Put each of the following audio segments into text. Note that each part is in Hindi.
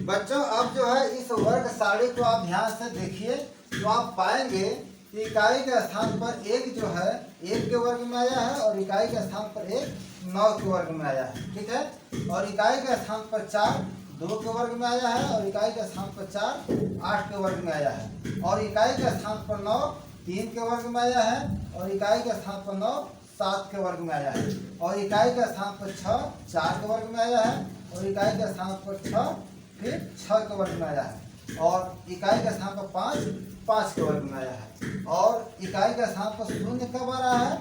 बच्चों अब जो है इस वर्ग सारणी को आप ध्यान से देखिए तो आप पाएंगे कि इकाई के स्थान पर एक जो है एक के वर्ग में आया है और इकाई के स्थान पर एक 9 के वर्ग में आया है, ठीक है। और इकाई के स्थान पर 4 2 के वर्ग में आया है और इकाई के स्थान पर 4 8 के वर्ग में आया है और इकाई के स्थान पर 9 3 के वर्ग में आया है और इकाई के स्थान पर 9 7 के वर्ग में आया है और इकाई के स्थान पर 6 4 के वर्ग में आया है और इकाई के स्थान पर 6 फिर 6 के वर्ग में आया है और इकाई के स्थान पर 5 5 के वर्ग में आया है और इकाई के स्थान पर शून्य कब आ रहा है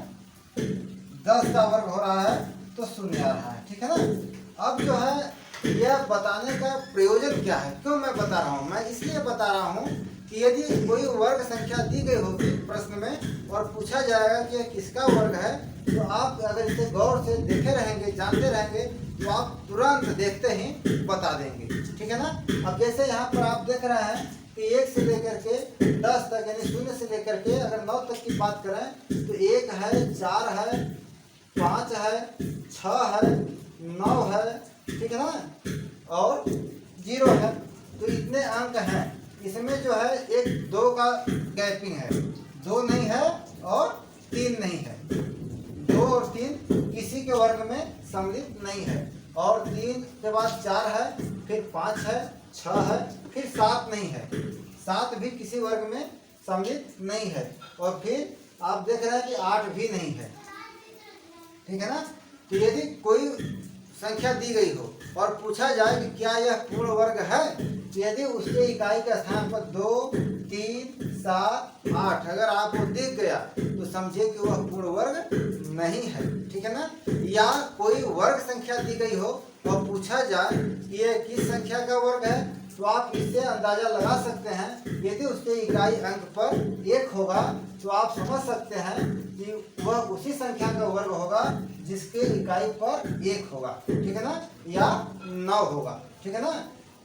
10 का वर्ग हो रहा है तो शून्य आ रहा है, ठीक है ना। अब जो है यह बताने का प्रयोजन क्या है, क्यों मैं बता रहा हूँ, मैं इसलिए बता रहा हूँ कि यदि कोई वर्ग संख्या दी गई होगी प्रश्न में और पूछा जाएगा कि यह किसका वर्ग है तो आप अगर इसे गौर से देखे रहेंगे जानते रहेंगे तो आप तुरंत देखते ही बता देंगे, ठीक है ना। अब जैसे यहाँ पर आप देख रहे हैं कि 1 से लेकर के 10 तक यानी 0 से लेकर के अगर 9 तक की बात करें तो 1 है 4 है 5 है 6 है 9 है, ठीक है ना, और 0 है। तो इतने अंक हैं, इसमें जो है एक 2 का गैपिंग है, 2 नहीं है और 3 नहीं है, 2 और 3 किसी के वर्ग में सम्मिलित नहीं है और 3 के बाद 4 है फिर 5 है 6 है फिर 7 नहीं है, 7 भी किसी वर्ग में सम्मिलित नहीं है और फिर आप देख रहे हैं कि 8 भी नहीं है, ठीक है ना। तो यदि कोई संख्या दी गई हो और पूछा जाए कि क्या यह पूर्ण वर्ग है तो यदि उसके इकाई के स्थान पर 2 3 7 8 अगर आपको दिख गया तो समझिए कि वह पूर्ण वर्ग नहीं है, ठीक है ना। या कोई वर्ग संख्या दी गई हो और पूछा जाए कि यह किस संख्या का वर्ग है तो आप इससे अंदाजा लगा सकते हैं। यदि उसके इकाई अंक पर 1 होगा तो आप समझ सकते हैं कि वह उसी संख्या का वर्ग होगा जिसके इकाई पर 1 होगा, ठीक है ना, या 9 होगा, ठीक है ना।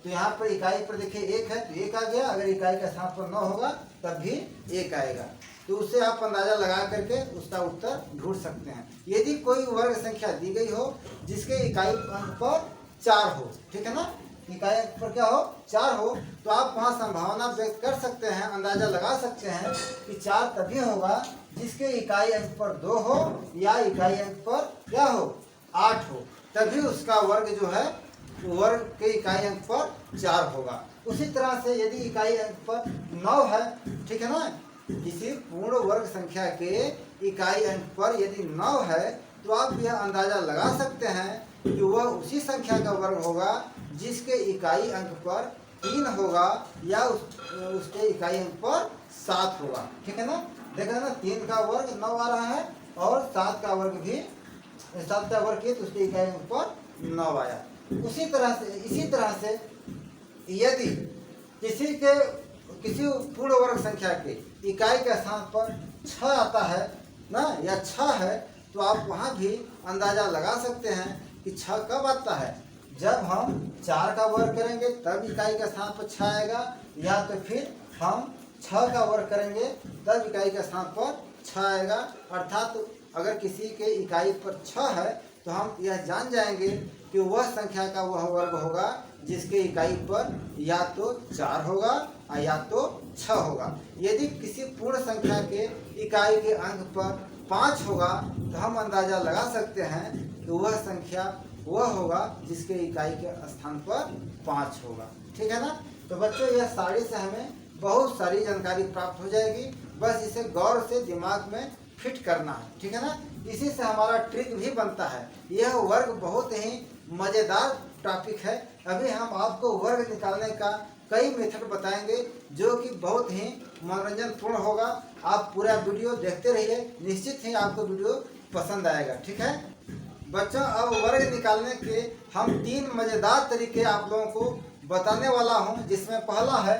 तो यहाँ पर इकाई पर देखिए 1 है तो 1 आ गया, अगर इकाई का स्थान पर 9 होगा तब भी 1 आएगा। तो उससे आप अंदाजा लगा करके उसका उत्तर ढूंढ सकते हैं। यदि कोई वर्ग संख्या दी गई हो जिसके इकाई अंक पर 4 हो, ठीक है ना, इकाई अंक पर क्या हो 4 हो तो आप वहाँ संभावना व्यक्त कर सकते हैं, अंदाजा लगा सकते हैं कि 4 तभी होगा जिसके इकाई अंक पर 2 हो या इकाई अंक पर क्या हो 8 हो, तभी उसका वर्ग जो है वर्ग के इकाई अंक पर 4 होगा। उसी तरह से यदि इकाई अंक पर 9 है, ठीक है ना, किसी पूर्ण वर्ग संख्या के इकाई अंक पर यदि 9 है तो आप यह अंदाजा लगा सकते हैं कि वह उसी संख्या का वर्ग होगा जिसके इकाई अंक पर 3 होगा या उसके इकाई अंक पर 7 होगा, ठीक है ना। देखा ना 3 का वर्ग 9 आ रहा है और 7 का वर्ग भी 7 का वर्ग किए तो उसके इकाई अंक पर 9 आया। इसी तरह से यदि किसी पूर्ण वर्ग संख्या के इकाई के स्थान पर 6 आता है ना या 6 है तो आप वहाँ भी अंदाजा लगा सकते हैं कि 6 कब आता है, जब हम 4 का वर्ग करेंगे तब इकाई के स्थान पर 6 आएगा या तो फिर हम 6 का वर्ग करेंगे तब इकाई के स्थान पर 6 आएगा। अर्थात अगर किसी के इकाई पर 6 है तो हम यह जान जाएंगे कि वह संख्या का वह वर्ग होगा जिसके इकाई पर या तो 4 होगा या तो 6 होगा। यदि किसी पूर्ण संख्या के इकाई के अंक पर 5 होगा तो हम अंदाजा लगा सकते हैं कि वह संख्या वह होगा जिसके इकाई के स्थान पर 5 होगा, ठीक है ना। तो बच्चों यह सारी से हमें बहुत सारी जानकारी प्राप्त हो जाएगी, बस इसे गौर से दिमाग में फिट करना है, ठीक है ना। इसी से हमारा ट्रिक भी बनता है। यह वर्ग बहुत ही मज़ेदार टॉपिक है। अभी हम आपको वर्ग निकालने का कई मेथड बताएंगे जो कि बहुत ही मनोरंजनपूर्ण होगा। आप पूरा वीडियो देखते रहिए, निश्चित ही आपको वीडियो पसंद आएगा, ठीक है बच्चों। अब वर्ग निकालने के हम 3 मज़ेदार तरीके आप लोगों को बताने वाला हूं, जिसमें पहला है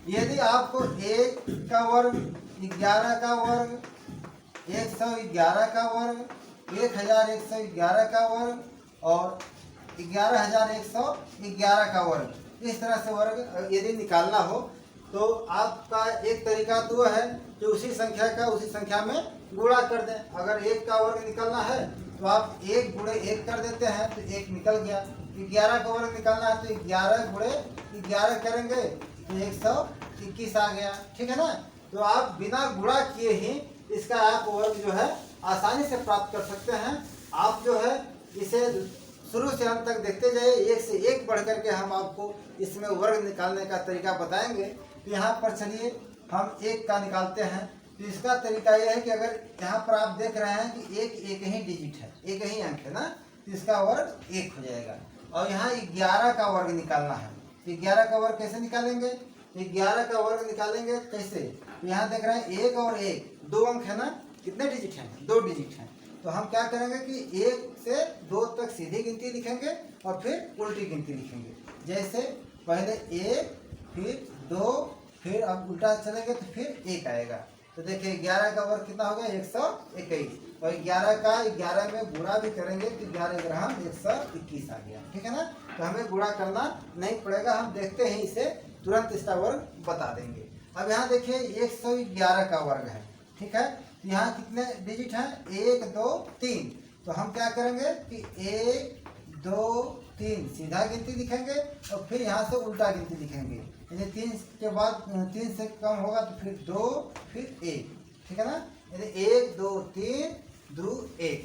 यदि आपको 1 का वर्ग 11 का वर्ग 111 का वर्ग 1111 का वर्ग और 11111 का वर्ग, इस तरह से वर्ग यदि निकालना हो तो आपका एक तरीका तो है कि उसी संख्या का उसी संख्या में गुणा कर दें। अगर 1 का वर्ग निकालना है तो आप 1 गुणे 1 कर देते हैं तो 1 निकल गया। 11 का वर्ग निकालना है तो 11 गुणे 11 करेंगे तो 121 आ गया। ठीक है ना। तो आप बिना गुणा किए ही इसका आप वर्ग जो है आसानी से प्राप्त कर सकते हैं। आप जो है इसे शुरू से अंत तक देखते जाइए, एक से एक बढ़ करके हम आपको इसमें वर्ग निकालने का तरीका बताएंगे। तो यहाँ पर चलिए हम एक का निकालते हैं। तो इसका तरीका यह है कि अगर यहाँ पर आप देख रहे हैं कि एक ही डिजिट है, एक ही अंक है ना, तो इसका वर्ग 1 हो जाएगा। और यहाँ 11 का वर्ग निकालना है। तो 11 का वर्ग कैसे निकालेंगे? 11 का वर्ग निकालेंगे कैसे? तो यहाँ देख रहे हैं 1 और 1 2 अंक है ना, कितने डिजिट हैं? 2 डिजिट हैं। तो हम क्या करेंगे कि 1 से 2 तक सीधी गिनती लिखेंगे और फिर उल्टी गिनती लिखेंगे। जैसे पहले 1 फिर 2 फिर अब उल्टा चलेंगे तो फिर 1 आएगा। तो देखिए 11 का वर्ग कितना हो गया? 121। और 11 का 11 में गुणा भी करेंगे तो 11 ग्राम 121 आ गया। ठीक है ना। तो हमें गुणा करना नहीं पड़ेगा, हम देखते हैं इसे तुरंत इसका वर्ग बता देंगे। अब यहाँ देखिए 111 का वर्ग है। ठीक है। तो यहाँ कितने डिजिट हैं? 1 2 3। तो हम क्या करेंगे कि 1 2 3 सीधा गिनती लिखेंगे और फिर यहाँ से उल्टा गिनती लिखेंगे। यानी 3 के बाद 3 से कम होगा तो फिर 2 फिर 1। ठीक है ना। यानी 1 2 3 2 1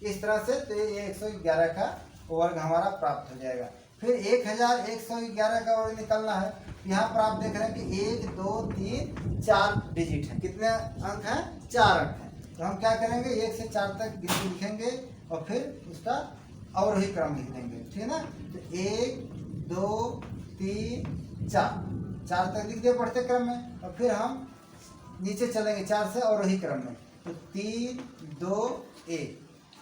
इस तरह से। तो ये 111 का वर्ग हमारा प्राप्त हो जाएगा। फिर 1111 का वर्ग निकालना है। यहाँ पर आप देख रहे हैं कि 1 2 3 4 डिजिट है। कितने अंक हैं? 4 अंक हैं। तो हम क्या करेंगे 1 से 4 तक गिनती लिखेंगे और फिर उसका अवरोही क्रम लिख देंगे। ठीक है ना। तो 1 2 3 4 तक लिख दिए बढ़ते क्रम में और फिर हम नीचे चलेंगे 4 से अवरोही क्रम में। तो 3 2 1।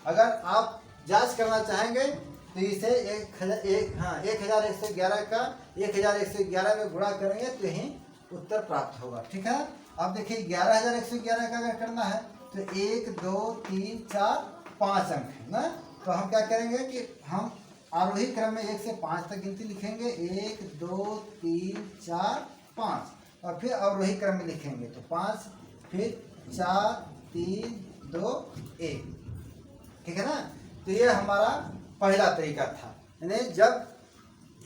अगर आप जांच करना चाहेंगे तो इसे 1111 का 1111 में गुणा करेंगे तो यही उत्तर प्राप्त होगा। ठीक है। अब देखिए 11111 का अगर करना है तो 1 2 3 4 5 अंक है ना। तो हम क्या करेंगे कि हम आरोही क्रम में 1 से 5 तक गिनती लिखेंगे। 1 2 3 4 5 और फिर अवरोही क्रम में लिखेंगे तो 5 फिर 4 3 2 1। ठीक है ना। तो ये हमारा पहला तरीका था। यानी जब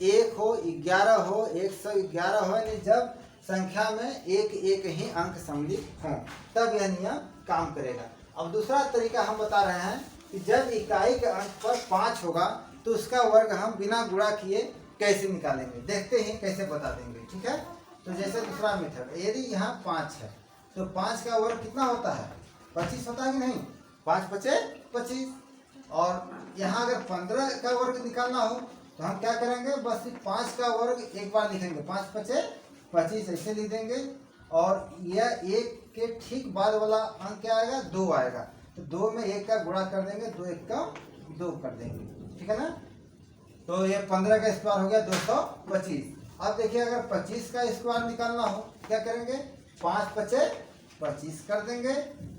1 हो 11 हो 111 हो, यानी जब संख्या में एक ही अंक सम्मिलित हों तब यह नियम काम करेगा। अब दूसरा तरीका हम बता रहे हैं कि जब इकाई के अंक पर 5 होगा तो उसका वर्ग हम बिना गुणा किए कैसे निकालेंगे, देखते हैं कैसे बता देंगे। ठीक है। तो जैसे दूसरा मेथड, यदि यहाँ 5 है तो 5 का वर्ग कितना होता है? 25 होता है कि नहीं? 5 5 25। और यहाँ अगर 15 का वर्ग निकालना हो तो हम क्या करेंगे, बस 5 का वर्ग एक बार लिखेंगे। 5 5 25 ऐसे लिख देंगे और यह 1 के ठीक बाद वाला अंक क्या आएगा? 2 आएगा। तो 2 में 1 का गुणा कर देंगे, 2 1 का 2 कर देंगे। ठीक है ना। तो ये 15 का स्क्वायर हो गया 225। अब देखिए अगर 25 का स्क्वायर निकालना हो क्या करेंगे? 5 5 25 कर देंगे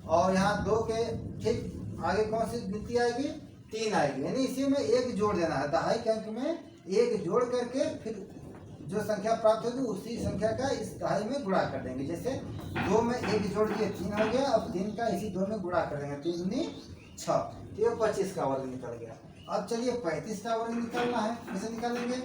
और यहाँ 2 के ठीक आगे कौन सी गिनती आएगी? 3 आएगी। यानी इसी में 1 जोड़ देना है। दहाई के अंक में 1 जोड़ करके फिर जो संख्या प्राप्त होगी उसी संख्या का इस दहाई में गुणा कर देंगे। जैसे 2 में 1 जोड़ दिए 3 हो गया। अब 3 का इसी 2 में गुणा कर देंगे, 3 दूनी 6। ये 25 का वर्ग निकल गया। अब चलिए 35 का वर्ग निकालना है। कैसे निकालेंगे?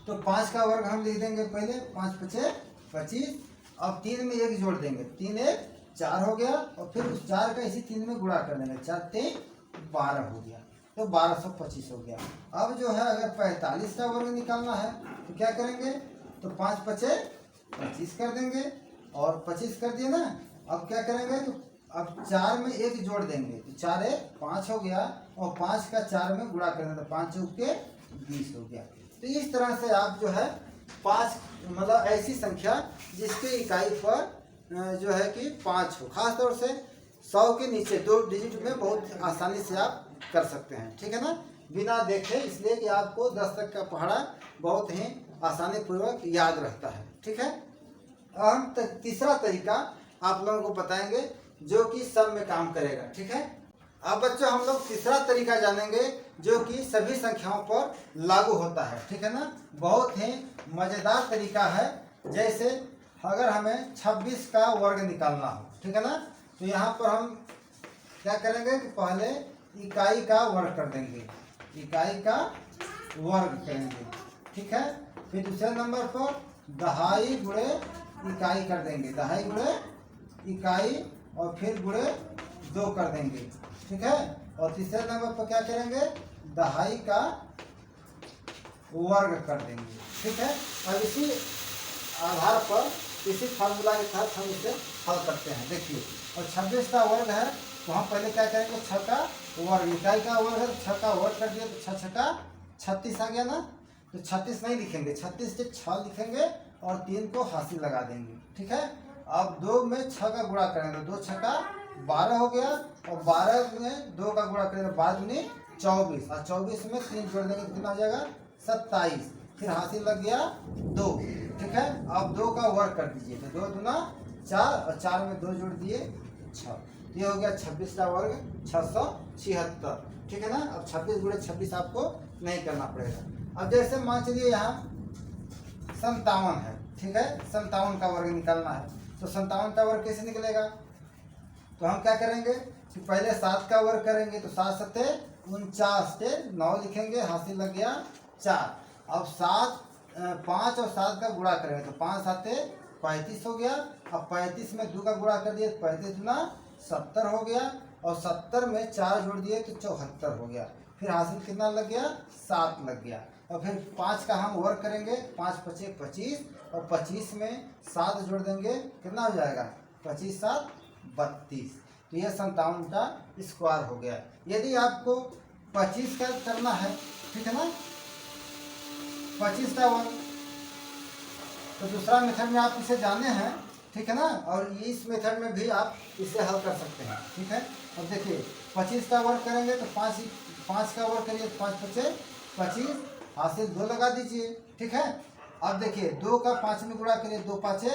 तो 5 का वर्ग हम लिख देंगे पहले, 5 5 25। अब 3 में 1 जोड़ देंगे, 3 1 4 हो गया और फिर उस 4 का इसी 3 में गुणा कर देंगे, 4 3 12 हो गया। तो 1225 हो गया। अब जो है अगर 45 का वर्ग निकालना है तो क्या करेंगे? तो 5 5 25 कर देंगे और 25 कर दिए ना। अब क्या करेंगे? तो अब 4 में 1 जोड़ देंगे तो 4 1 5 हो गया और 5 का 4 में गुणा कर देंगे तो 5 चौक के 20 हो गया। तो इस तरह से आप जो है 5 मतलब ऐसी संख्या जिसके इकाई पर जो है कि 5 हो, खास तौर से 100 के नीचे 2 डिजिट में बहुत आसानी से आप कर सकते हैं। ठीक है ना। बिना देखे, इसलिए कि आपको 10 तक का पढ़ा बहुत ही आसानी पूर्वक याद रहता है। ठीक है। हम तीसरा तरीका आप लोगों को बताएंगे जो कि सब में काम करेगा। ठीक है। अब बच्चों हम लोग तीसरा तरीका जानेंगे जो कि सभी संख्याओं पर लागू होता है। ठीक है ना। बहुत ही मज़ेदार तरीका है। जैसे अगर हमें 26 का वर्ग निकालना हो, ठीक है ना, तो यहाँ पर हम क्या करेंगे कि पहले इकाई का वर्ग कर देंगे। इकाई का वर्ग करेंगे। ठीक है, फिर दूसरे नंबर पर दहाई गुणे इकाई कर देंगे, दहाई गुणे इकाई और फिर गुणे 2 कर देंगे। ठीक है, और तीसरे नंबर पर क्या करेंगे, दहाई का वर्ग कर देंगे। ठीक है, अब इसी आधार पर इसी फार्मूला के तहत हम इसे हल करते हैं। देखिए, और 26 का वर्ग है तो हम पहले क्या करेंगे, 6 का वर्ग, इकाई का वर्ग है तो 6 का वर्ग कर दिया तो 6 6 का 36 आ गया ना। तो 36 नहीं लिखेंगे, 36 से 6 लिखेंगे और 3 को हासिल लगा देंगे। ठीक है, अब 2 में 6 का गुणा करेंगे, 2 6 का 12 हो गया और 12 में 2 का गुणा करेंगे, 12 में 24 और 24 में 3 जोड़ देंगे तो कितना हो जाएगा, 27। फिर हासिल लग गया 2। ठीक है, अब 2 का वर्ग कर दीजिए तो 2 दूना 4 और 4 में 2 जोड़ दिए 6। ये हो गया 26 का वर्ग 676। ठीक है ना। अब 26 गुणे 26 आपको नहीं करना पड़ेगा। अब जैसे मान चलिए यहाँ 57 है। ठीक है, 57 का वर्ग निकालना है तो 57 का वर्ग कैसे निकलेगा, तो हम क्या करेंगे कि पहले 7 का वर्ग करेंगे तो 7 सत्ते 49 से 9 लिखेंगे, हासिल लग गया 4। अब 5 और 7 का गुणा करेंगे तो 5 7 35 हो गया। अब 35 में 2 का गुणा कर दिए तो 35 दूना 70 हो गया और 70 में 4 जोड़ दिए तो 74 हो गया। फिर हासिल कितना लग गया, 7 लग गया। और फिर 5 का हम वर्ग करेंगे, 5 5 25 और 25 में 7 जोड़ देंगे, कितना हो जाएगा, 25 7 32। तो यह 57 का स्क्वायर हो गया। यदि आपको 25 का करना है, ठीक है ना, 25 का वर्ग, तो दूसरा मेथड में आप इसे जाने हैं। ठीक है ना, और इस मेथड में भी आप इसे हल कर सकते हैं। ठीक है, अब देखिए 25 का वर्ग करेंगे तो 5 का वर्ग करिए तो 5 5 25, हासिल 2 लगा दीजिए। ठीक है, अब देखिए 2 का 5 में गुणा करिए, 2 5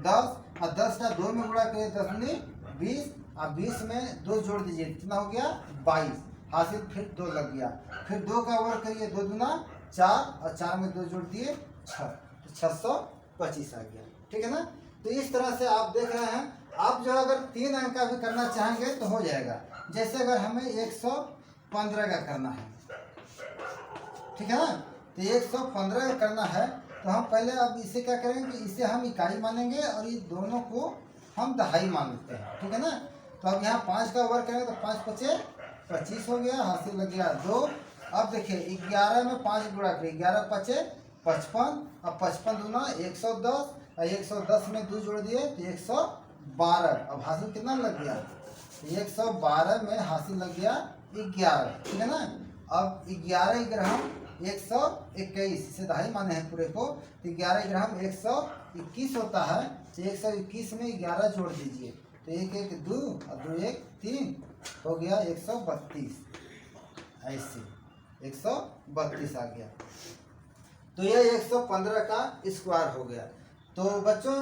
10 और 10 का 2 में गुणा करिए 10 दूनी 20 और 20 में 2 जोड़ दीजिए, कितना हो गया 22, हासिल फिर 2 लग गया। फिर 2 का वर्ग करिए, 2 दूना 4 और 4 में 2 जोड़ दिए 6, तो 625 आ गया। ठीक है ना। तो इस तरह से आप देख रहे हैं, आप जो अगर 3 अंक का भी करना चाहेंगे तो हो जाएगा। जैसे अगर हमें 115 का करना है, ठीक है ना, तो 115 का करना है तो हम पहले अब इसे क्या करेंगे कि इसे हम इकाई मानेंगे और ये दोनों को हम दहाई मान लेते हैं। ठीक है ना। तो अब यहाँ 5 का वर्ग करेंगे तो 5 5 25 हो गया, हासिल लग गया 2। अब देखिए 11 में 5 गुणा करिए, 11 5 55 और 55 दूना 110 और 110 में 2 जोड़ दिए तो 112। अब हासिल कितना लग गया, 112 में हासिल लग गया 11। ठीक है ना। अब 11 ग्राम 121, इसे दहाई माने हैं पूरे को, तो 11 ग्राम 121 होता है। तो 121 में 11 जोड़ दीजिए तो 1 1 2 और 2 1 3 हो गया 132। ऐसे 132 आ गया। तो यह 115 का स्क्वायर हो गया। तो बच्चों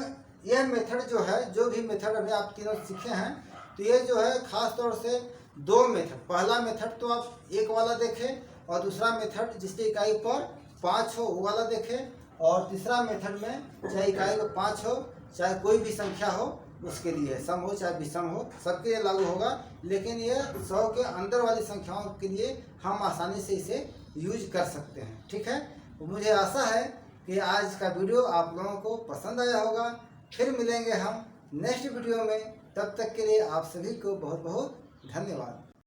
यह मेथड जो है, जो भी मेथड अभी आप तीनों सीखे हैं, तो ये जो है खास तौर से 2 मेथड, पहला मेथड तो आप 1 वाला देखें और दूसरा मेथड जिसकी इकाई पर 5 हो वो वाला देखें, और तीसरा मेथड में चाहे इकाई पर 5 हो चाहे कोई भी संख्या हो उसके लिए, सम हो चाहे विषम हो, सबके लिए लागू होगा। लेकिन ये 100 के अंदर वाली संख्याओं के लिए हम आसानी से इसे यूज कर सकते हैं। ठीक है, तो मुझे आशा है कि आज का वीडियो आप लोगों को पसंद आया होगा। फिर मिलेंगे हम नेक्स्ट वीडियो में, तब तक के लिए आप सभी को बहुत बहुत धन्यवाद।